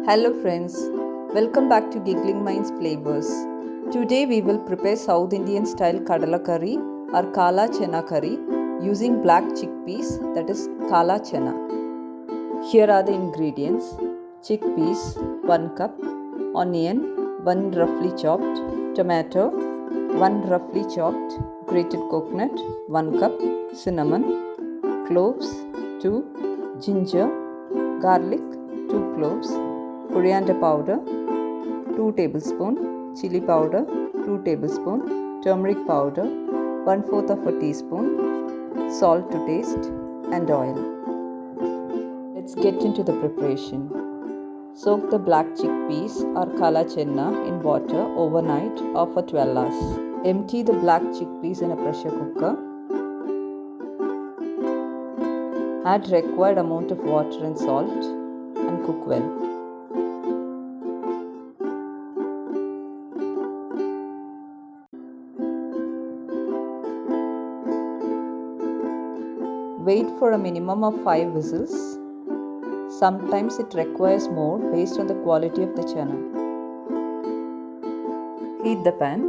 Hello friends, welcome back to Giggling Minds Flavors. Today we will prepare South Indian style kadalacurry or kalachanacurry using black chickpeas, that is kalachana. Here are the ingredients: chickpeas 1 cup, onion 1 roughly chopped, tomato 1 roughly chopped, grated coconut 1 cup, cinnamon, cloves 2, ginger, garlic 2 cloves, coriander powder 2 tablespoons, chili powder 2 tablespoons, turmeric powder 1/4 of a teaspoon, salt to taste, and oil. Let's get into the preparation. Soak the black chickpeas or kalachana in water overnight or for 12 hours. Empty the black chickpeas in a pressure cooker. Add required amount of water and salt and cook well. Wait for a minimum of 5 whistles. Sometimes it requires more based on the quality of the chana. Heat the pan.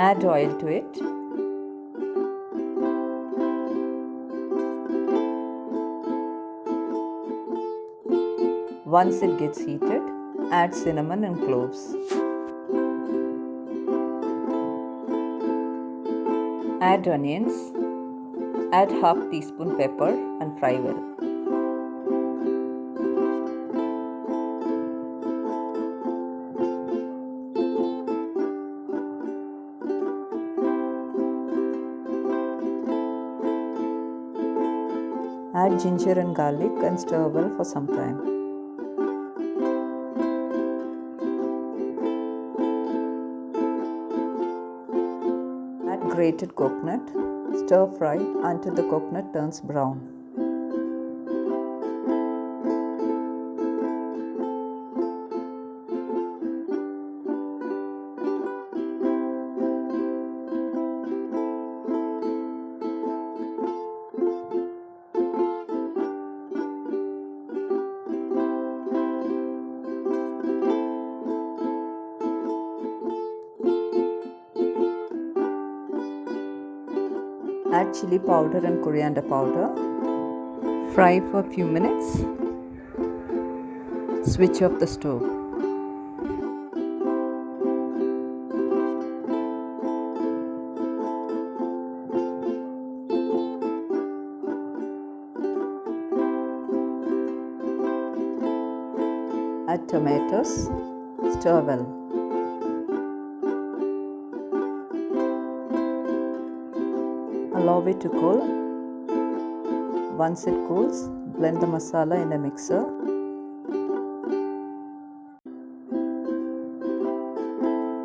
Add oil to it. Once it gets heated, add cinnamon and cloves. Add onions. Add half teaspoon pepper and fry well. Add ginger and garlic and stir well for some time. Add grated coconut. Stir fry until the coconut turns brown. Add chili powder and coriander powder. Fry for a few minutes. Switch off the stove. Add tomatoes. Stir well. Allow it to cool. Once it cools, blend the masala in a mixer.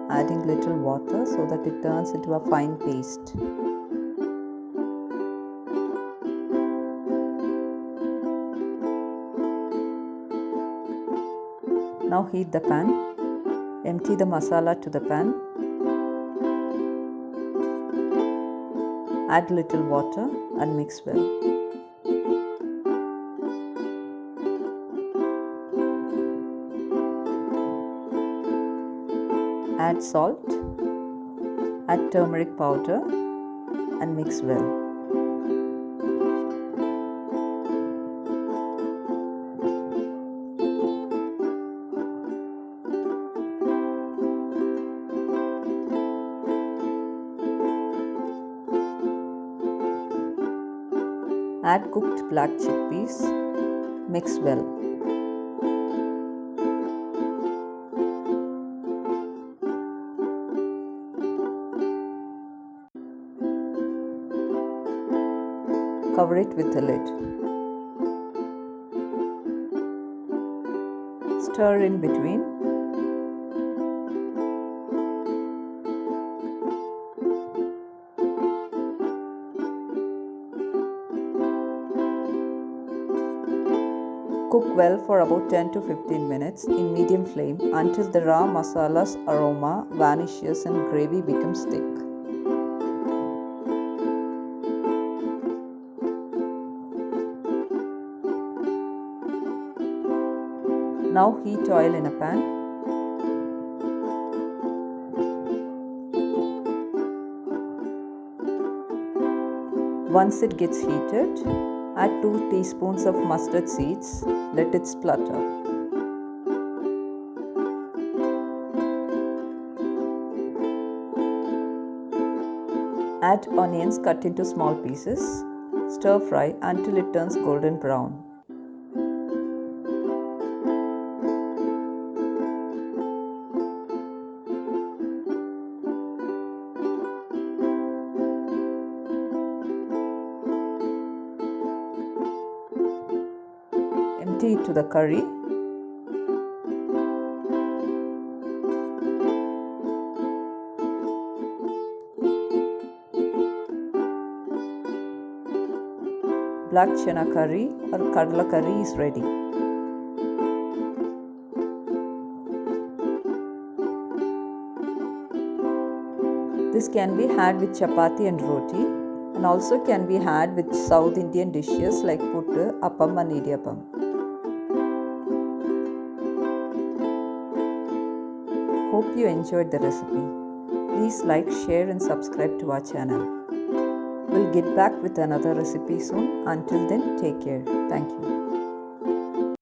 Adding little water so that it turns into a fine paste. Now heat the pan. Empty the masala to the pan. Add little water and mix well. Add salt. Add turmeric powder and mix well. Add cooked black chickpeas. Mix well. Cover it with a lid. Stir in between. Cook well for about 10 to 15 minutes in medium flame until the raw masala's aroma vanishes and gravy becomes thick. Now heat oil in a pan. Once it gets heated, add 2 teaspoons of mustard seeds. Let it splutter. Add onions cut into small pieces. Stir fry until it turns golden brown. Empty it to the curry. Black chana curry or Kadala curry is ready. This can be had with chapati and roti, and also can be had with South Indian dishes like puttu, appam and idiyappam. Hope you enjoyed the recipe. Please like, share and subscribe to our channel. We'll get back with another recipe soon. Until then, take care. Thank you.